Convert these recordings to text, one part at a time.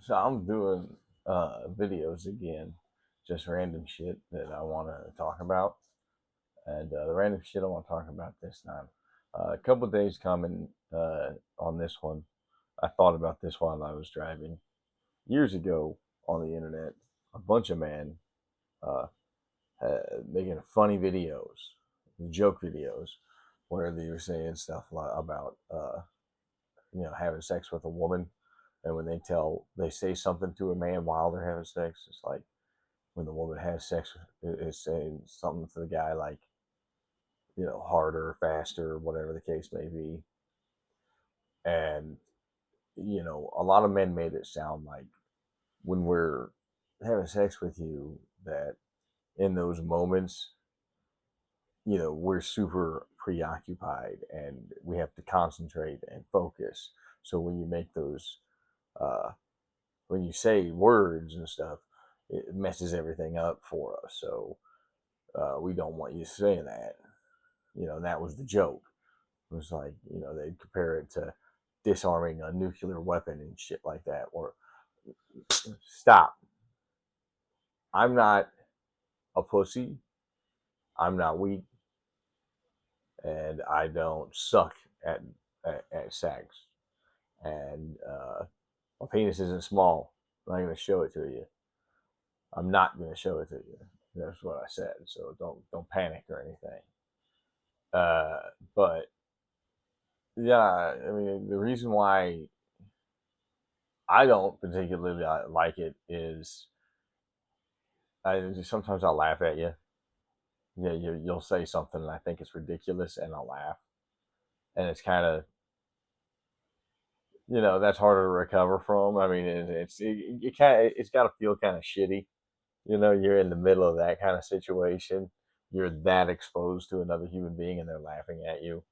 So I'm doing videos again, just random shit that I want to talk about. And the random shit I want to talk about this time. A couple days coming on this one. I thought about this while I was driving. Years ago on the internet, a bunch of men uh, making funny videos, joke videos, where they were saying stuff about having sex with a woman, and when they say something to a man while they're having sex, it's like when the woman has sex, is saying something to the guy like harder, faster, whatever the case may be, and a lot of men made it sound like when we're having sex with you that in those moments we're super preoccupied and we have to concentrate and focus. So when you make those uh, when you say words and stuff, it messes everything up for us. So we don't want you saying that. And that was the joke. It was like, they'd compare it to disarming a nuclear weapon and shit like that. Or stop. I'm not a pussy. I'm not weak, and I don't suck at at sex. And my penis isn't small. I'm not going to show it to you. I'm not going to show it to you. That's what I said. So don't panic or anything. Uh, but yeah, I mean the reason why I don't particularly like it is sometimes I'll laugh at you. Yeah, you'll say something and I think it's ridiculous and I'll laugh, and it's kind of that's harder to recover from. I mean it's got to feel kind of shitty. You're in the middle of that kind of situation. You're that exposed to another human being and they're laughing at you.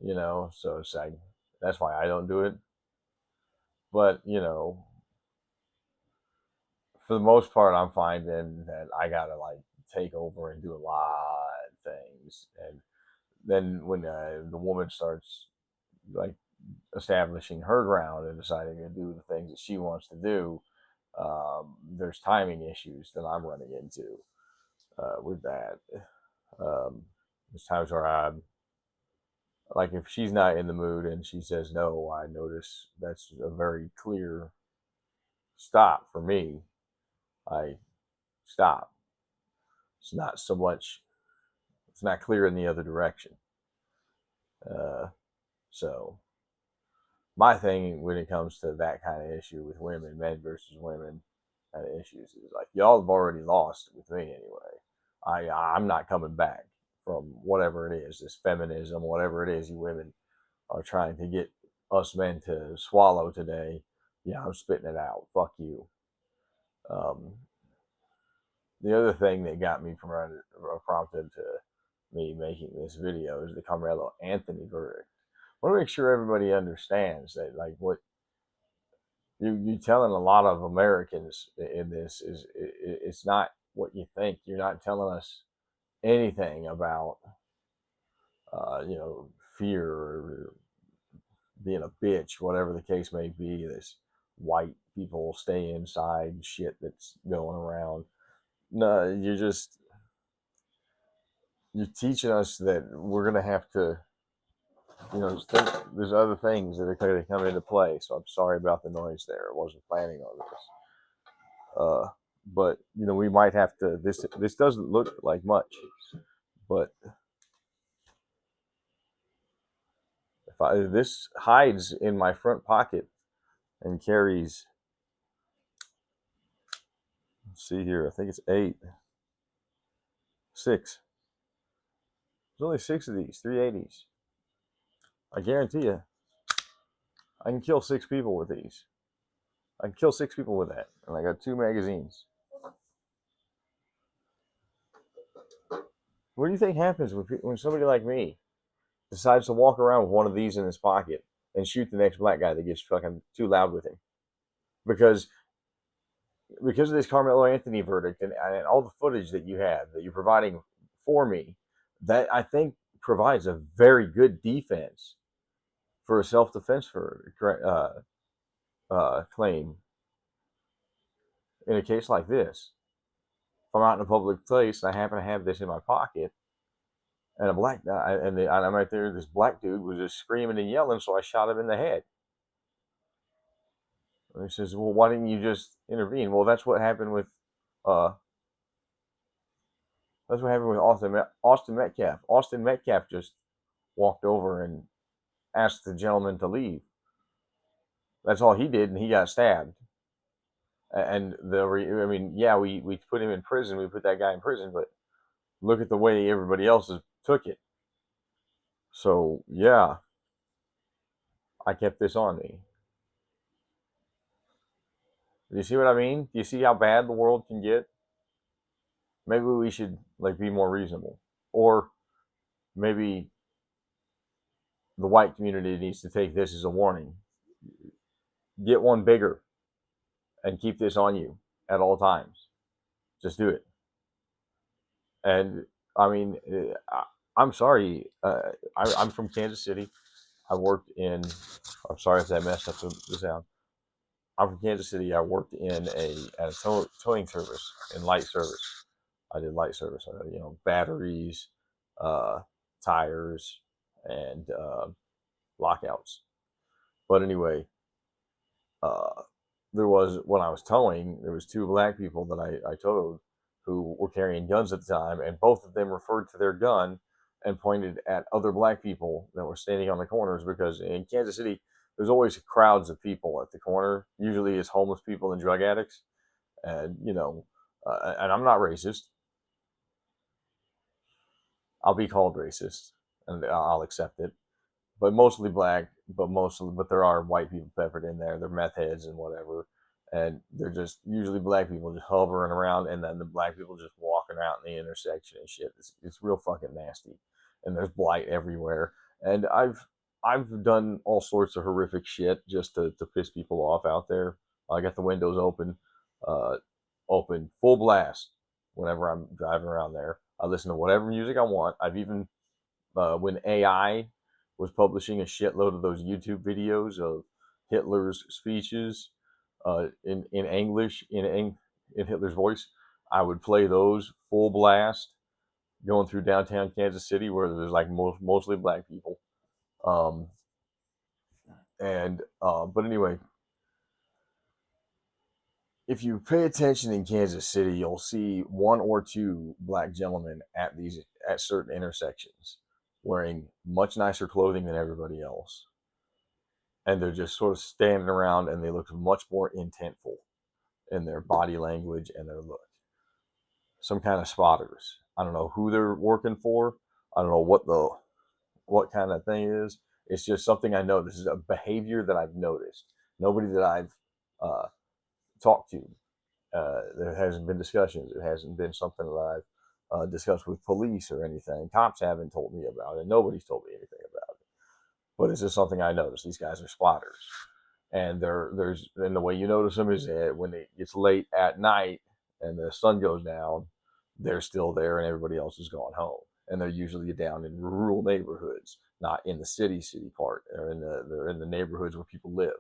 So it's like that's why I don't do it. But for the most part, I'm finding that I gotta like take over and do a lot of things. And then when the woman starts like establishing her ground and deciding to do the things that she wants to do, there's timing issues that I'm running into with that. There's times where I'm like, if she's not in the mood and she says no, I notice that's a very clear stop for me. I stop. It's not so much, it's not clear in the other direction. Uh, so my thing when it comes to that kind of issue with women, men versus women kind of issues, is like y'all have already lost with me anyway. I'm not coming back from whatever it is, this feminism, whatever it is you women are trying to get us men to swallow today. Yeah, I'm spitting it out. Fuck you. Um, the other thing that got me prompted to me making this video is the Carmelo Anthony verdict. I want to make sure everybody understands that, like, what you telling a lot of Americans in this is it's not what you think. You're not telling us anything about you know fear or being a bitch, whatever the case may be. This white people stay inside shit that's going around. No, you're teaching us that we're gonna have to, there's other things that are going to come into play. So I'm sorry about the noise there. I wasn't planning on this. But we might have to. This doesn't look like much, but if this hides in my front pocket and carries, let's see here, I think it's eight, six. There's only six of these 380s. I guarantee you, I can kill six people with these. I can kill six people with that, and I got two magazines. What do you think happens when somebody like me decides to walk around with one of these in his pocket and shoot the next black guy that gets fucking too loud with him? Because of this Carmelo Anthony verdict and all the footage that you have that you're providing for me, that I think provides a very good defense for a self defense for claim. in a case like this, if I'm out in a public place and I happen to have this in my pocket, and a black guy, and I'm right there, this black dude was just screaming and yelling, so I shot him in the head. And he says, "Well, why didn't you just intervene?" Well, uh, that's what happened with Austin Metcalf. Austin Metcalf just walked over and asked the gentleman to leave. That's all he did, and he got stabbed. And I mean, yeah, we put him in prison. We put that guy in prison, but look at the way everybody else took it. So yeah, I kept this on me. Do you see what I mean? Do you see how bad the world can get? Maybe we should like be more reasonable, or maybe the white community needs to take this as a warning. Get one bigger and keep this on you at all times. Just do it. And I mean, I'm sorry. I'm from Kansas City. I worked in. I'm sorry if I messed up the sound. I'm from Kansas City. I worked in at a towing service in light service. I did light service. Batteries, uh, tires, and lockouts. But anyway, uh, there was when I was towing, there was two black people that I towed who were carrying guns at the time, and both of them referred to their gun and pointed at other black people that were standing on the corners, because in Kansas City there's always crowds of people at the corner. Usually it's homeless people and drug addicts, and and I'm not racist. I'll be called racist, and I'll accept it. But mostly black, but there are white people peppered in there. They're meth heads and whatever, and they're just usually black people just hovering around, and then the black people just walking out in the intersection and shit. It's real fucking nasty, and there's blight everywhere. And I've done all sorts of horrific shit just to piss people off out there. I got the windows uh, open full blast whenever I'm driving around there. I listen to whatever music I want. I've even when AI was publishing a shitload of those YouTube videos of Hitler's speeches in English in Hitler's voice, I would play those full blast going through downtown Kansas City where there's like mostly black people. Um, and But anyway, if you pay attention in Kansas City, you'll see one or two black gentlemen at certain intersections wearing much nicer clothing than everybody else, and they're just sort of standing around, and they look much more intentful in their body language and their look. Some kind of spotters. I don't know who they're working for. I don't know what kind of thing it is. It's just something I noticed. It's a behavior that I've noticed. Nobody that I've uh, talked to. There hasn't been discussions. It hasn't been something that I've discussed with police or anything. Cops haven't told me about it. Nobody's told me anything about it. But it's just something I noticed. These guys are spotters, and the way you notice them is that when it gets late at night and the sun goes down, they're still there, and everybody else is gone home. And they're usually down in rural neighborhoods, not in the city part. They're in the neighborhoods where people live.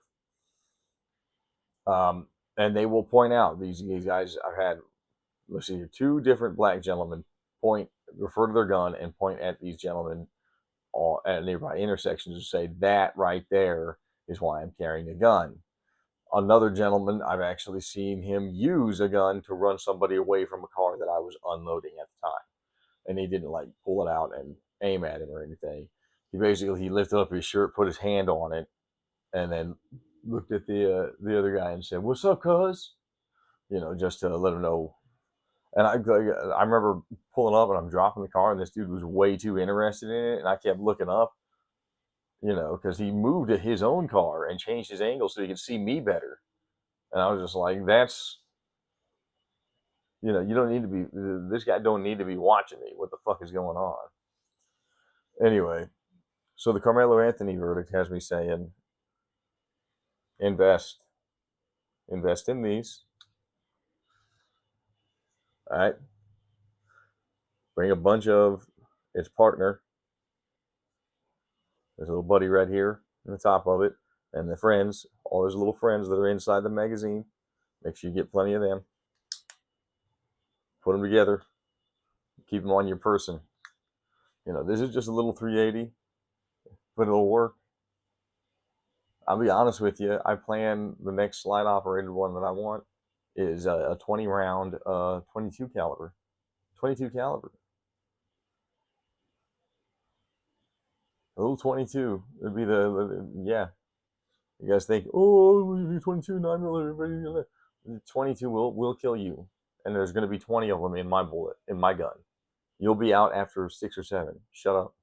And they will point out these guys. I've had, let's see here, two different black gentlemen refer to their gun and point at these gentlemen at nearby intersections and say, that right there is why I'm carrying a gun. Another gentleman, I've actually seen him use a gun to run somebody away from a car that I was unloading at the time. And he didn't like pull it out and aim at him or anything. He lifted up his shirt, put his hand on it, and then looked at the other guy and said, "What's up, cuz?" Just to let him know. And I remember pulling up and I'm dropping the car, and this dude was way too interested in it, and I kept looking up, because he moved to his own car and changed his angle so he could see me better. And I was just like, you don't need to be, this guy don't need to be watching me. What the fuck is going on? Anyway, so the Carmelo Anthony verdict has me saying, invest, invest in these. All right. Bring a bunch of its partner. There's a little buddy right here in the top of it. And the friends, all those little friends that are inside the magazine. Make sure you get plenty of them. Put them together. Keep them on your person. This is just a little 380, but it'll work. I'll be honest with you. I plan the next slide operated one that I want is a 20 round 22 caliber. 22 caliber. A little 22 would be yeah. You guys think, oh, 22 9mm, 22 will kill you, and there's going to be 20 of them in my bullet, in my gun. You'll be out after 6 or 7. Shut up.